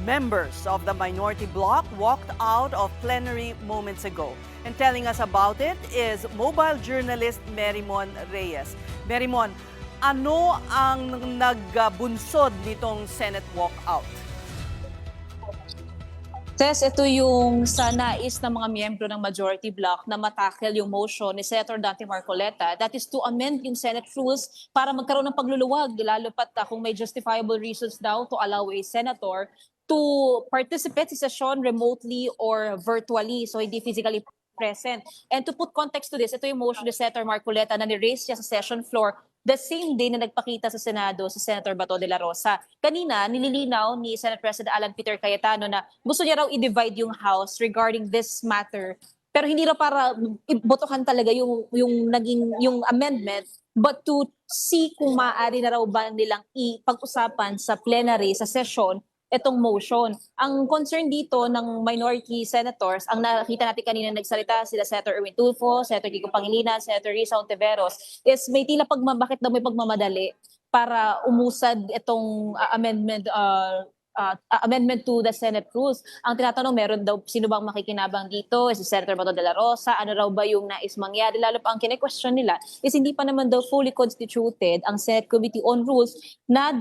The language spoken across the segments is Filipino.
members of the minority bloc walked out of plenary moments ago. And telling us about it is mobile journalist Merimon Reyes. Merimon, ano ang nagbunsod nitong Senate walkout? Tess, ito yung sa nais ng mga miyembro ng majority bloc na matakel yung motion ni Senator Dante Marcoleta. That is to amend yung Senate rules para magkaroon ng pagluluwag, lalo pat kung may justifiable reasons daw to allow a senator to participate sa session remotely or virtually, so hindi physically present. And to put context to this, ito yung motion ni Senator Marcoleta na ni-raise siya sa session floor the same day na nagpakita sa Senado si Senator Bato de la Rosa. Kanina, nililinaw ni Senate President Alan Peter Cayetano na gusto niya raw i-divide yung House regarding this matter. Pero hindi raw para ibotohan talaga yung amendment, but to see kung maaari na raw ba nilang ipag-usapan sa plenary, sa session, itong motion. Ang concern dito ng minority senators, ang nakita natin kanina nagsalita sila Senator Erwin Tulfo, Senator Kiko Pangilinan, Senator Risa Ontiveros, is may tila bakit daw may pagmamadali para umusad itong amendment to the Senate rules. Ang tinatanong, meron daw sino bang makikinabang dito? Si Senator Bato de la Rosa, ano raw ba yung nais mangyari? Lalo pa ang kine-question nila is hindi pa naman daw fully constituted ang Senate Committee on Rules na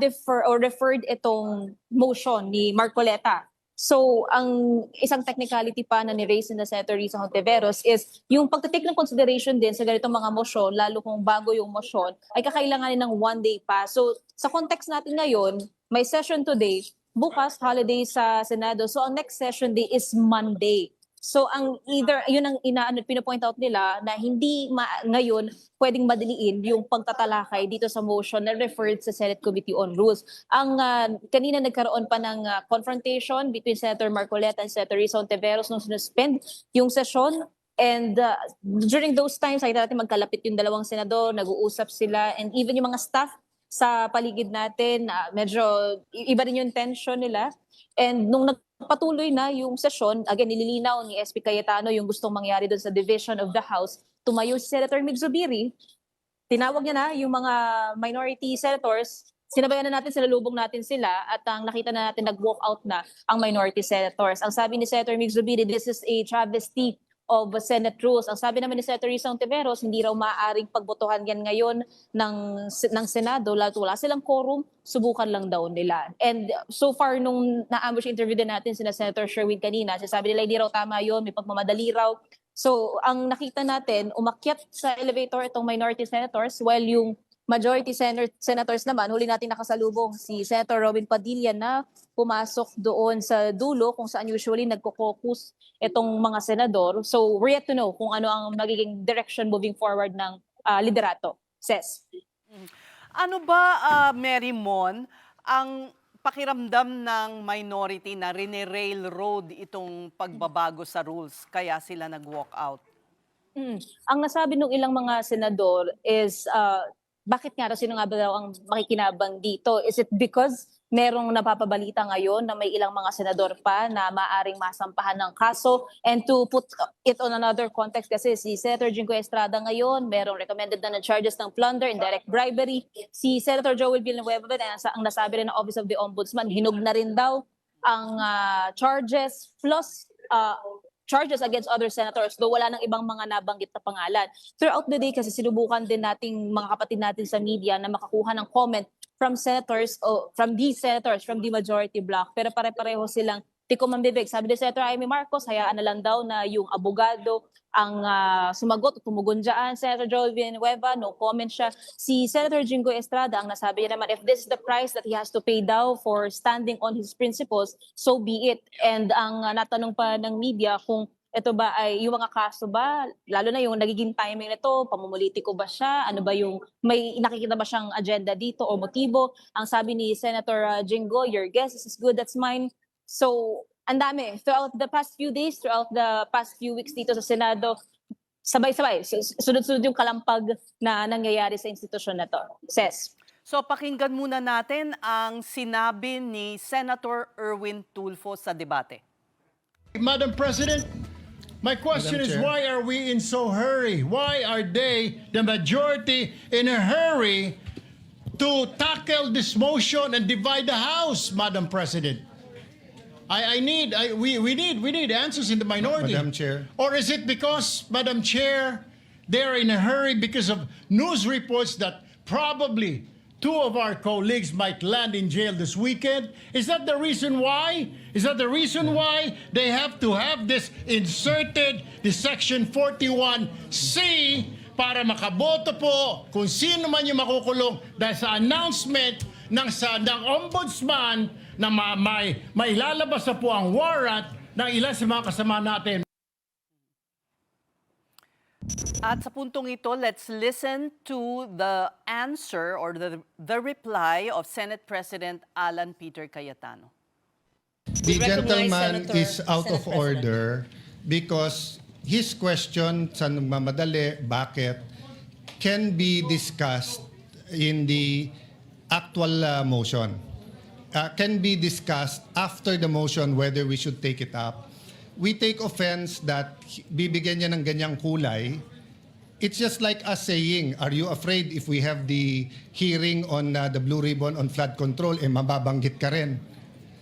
referred itong motion ni Marcoleta. So, ang isang technicality pa na ni-raise na Senator Risa Hontiveros is yung pagtitake ng consideration din sa ganitong mga motion, lalo kung bago yung motion, ay kakailanganin ng 1 day pa. So, sa context natin ngayon, may session today, bukas holiday sa Senado. So ang next session day is Monday. So ang yun ang pinopoint out nila na hindi ngayon pwedeng madaliin yung pagtatalakay dito sa motion na referred sa Senate Committee on Rules. Ang kanina nagkaroon pa ng confrontation between Senator Marcoleta and Senator Risa Ontiveros nung sinuspend yung session. And during those times, ay natin magkalapit yung dalawang senador, nag-uusap sila, and even yung mga staff sa paligid natin, medyo iba rin yung tension nila. And nung nagpatuloy na yung session, again, nililinaw ni SP Cayetano yung gustong mangyari doon sa division of the House, tumayo si Senator Mig Zubiri, tinawag niya na yung mga minority senators, sinabayan na natin, sinalubong natin sila, at ang nakita na natin, nag-walk out na ang minority senators. Ang sabi ni Senator Mig Zubiri, this is a travesty of Senate rules. Ang sabi naman ni Senator Risa Ontiveros, hindi raw maaaring pagbotohan yan ngayon ng Senado, lalo wala silang quorum, subukan lang daw nila. And so far, nung na-ambush interview din natin sina Senator Sherwin kanina, sabi nila hindi raw tama yun, may pagmamadali raw. So ang nakita natin, umakyat sa elevator itong minority senators, while yung majority senators naman, huli natin nakasalubong si Senator Robin Padilla na pumasok doon sa dulo kung saan usually nagko-caucus itong mga senador. So we're yet to know kung ano ang magiging direction moving forward ng liderato. Ses. Ano ba, Merimon, ang pakiramdam ng minority na rine-railroad itong pagbabago sa rules kaya sila nag-walk out? Ang nasabi ng ilang mga senador is bakit nga sino nga ba daw ang makikinabang dito? Is it because merong napapabalita ngayon na may ilang mga senador pa na maaring masampahan ng kaso? And to put it on another context, kasi si Senator Jingo Estrada ngayon, merong recommended na charges ng plunder, indirect bribery. Si Senator Joel Villanueva, ang nasabi rin ng Office of the Ombudsman, hinog na rin daw ang charges plus charges against other senators, though wala nang ibang mga nabanggit na pangalan. Throughout the day kasi sinubukan din nating mga kapatid natin sa media na makakuha ng comment from senators o from these senators from the majority bloc, pero pare-pareho silang tikomambibig. Sabi ni Senator Amy Marcos, hayaan na lang daw na yung abogado ang sumagot o tumugon dyan. Senator Joel Villanueva, no comment siya. Si Senator Jingo Estrada, ang nasabi niya naman, if this is the price that he has to pay daw for standing on his principles, so be it. And ang natanong pa ng media kung ito ba ay yung mga kaso ba, lalo na yung nagiging timing nito, pamumulitiko ba siya, ano ba yung, may nakikita ba siyang agenda dito o motibo? Ang sabi ni Senator Jingo, your guess is as good as mine. So, ang dami. Throughout the past few days, throughout the past few weeks dito sa Senado, sabay-sabay, sunod-sunod yung kalampag na nangyayari sa institusyon na to. Ses. So pakinggan muna natin ang sinabi ni Senator Erwin Tulfo sa debate. Madam President, my question is, why are we in so hurry? Why are they, the majority, in a hurry to tackle this motion and divide the House, Madam President? We need answers in the minority. Madam Chair. Or is it because, Madam Chair, they're in a hurry because of news reports that probably two of our colleagues might land in jail this weekend? Is that the reason why? Is that the reason why they have to have this inserted, the Section 41C, para makaboto po kung sino man yung makukulong dahil sa announcement ng ombudsman na may lalabas na po ang warrant ng ilan sa mga kasama natin. At sa puntong ito, let's listen to the answer or the reply of Senate President Alan Peter Cayetano. The We recognize gentleman Senator- is out Senate of President. order because his question sa nagmamadali, bakit, can be discussed in the actual motion. Can be discussed after the motion whether we should take it up. We take offense that bibigyan niya ng ganyang kulay. It's just like us saying, are you afraid if we have the hearing on the Blue Ribbon on flood control, mababanggit ka rin?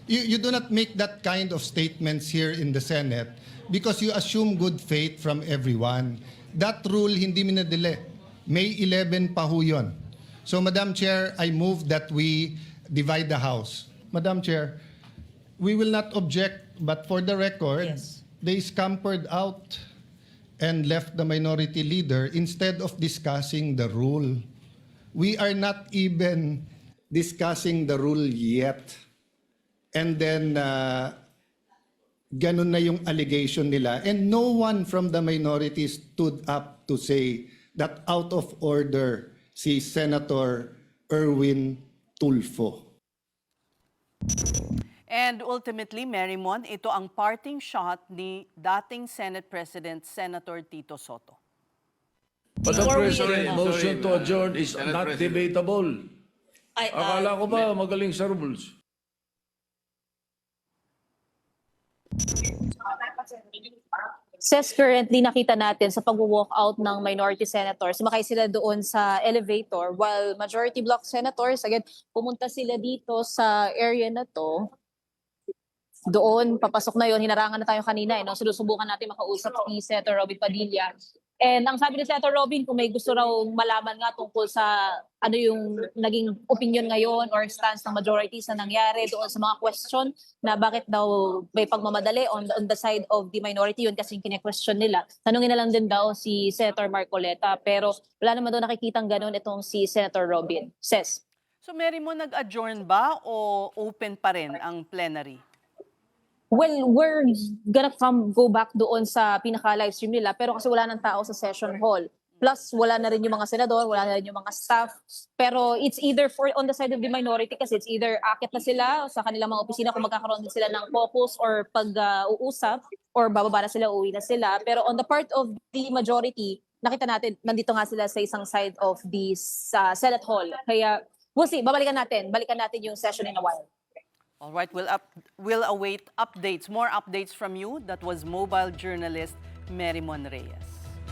You do not make that kind of statements here in the Senate because you assume good faith from everyone. That rule hindi minadali. May 11 pa ho yun. So Madam Chair, I move that we divide the House. Madam Chair, we will not object, but for the record, Yes. they scampered out and left the minority leader instead of discussing the rule. We are not even discussing the rule yet. And then, ganun na yung allegation nila. And no one from the minority stood up to say that out of order si Senator Erwin Tulfo. And ultimately, Marymon, ito ang parting shot ni dating Senate President Senator Tito Soto. Madam Before we- President, motion to adjourn is Senate not President. debatable. uh, Akala ko ba magaling sa rules? Says currently nakita natin sa pag-walk out ng minority senators, sumakay sila doon sa elevator while majority block senators, again, pumunta sila dito sa area na to. Doon, papasok na yon, hinarangan na tayo kanina, no? Sinusubukan natin makausap si Senator Robin Padilla. And ang sabi ni Senator Robin, kung may gusto raw malaman nga tungkol sa ano yung naging opinion ngayon or stance ng majority sa nangyari doon sa mga question na bakit daw may pagmamadali on the side of the minority, yun kasi yung kine-question nila. Tanungin na lang din daw si Senator Marcoleta, pero wala naman daw nakikitang ganun itong si Senator Robin. Says, So Marymon, nag-adjourn ba o open pa rin ang plenary? well, we're gonna go back doon sa pinaka-live stream nila, pero kasi wala ng tao sa session hall. Plus, wala na rin yung mga senador, wala na rin yung mga staff. Pero it's either for on the side of the minority kasi it's either akit na sila sa kanilang mga opisina kung magkakaroon din sila ng focus or pag-uusap or bababa na sila, uwi na sila. Pero on the part of the majority, nakita natin, nandito nga sila sa isang side of the Senate Hall. Kaya, we'll see, balikan natin yung session in a while. All right, we'll await updates, more updates from you. That was mobile journalist Marymon Reyes.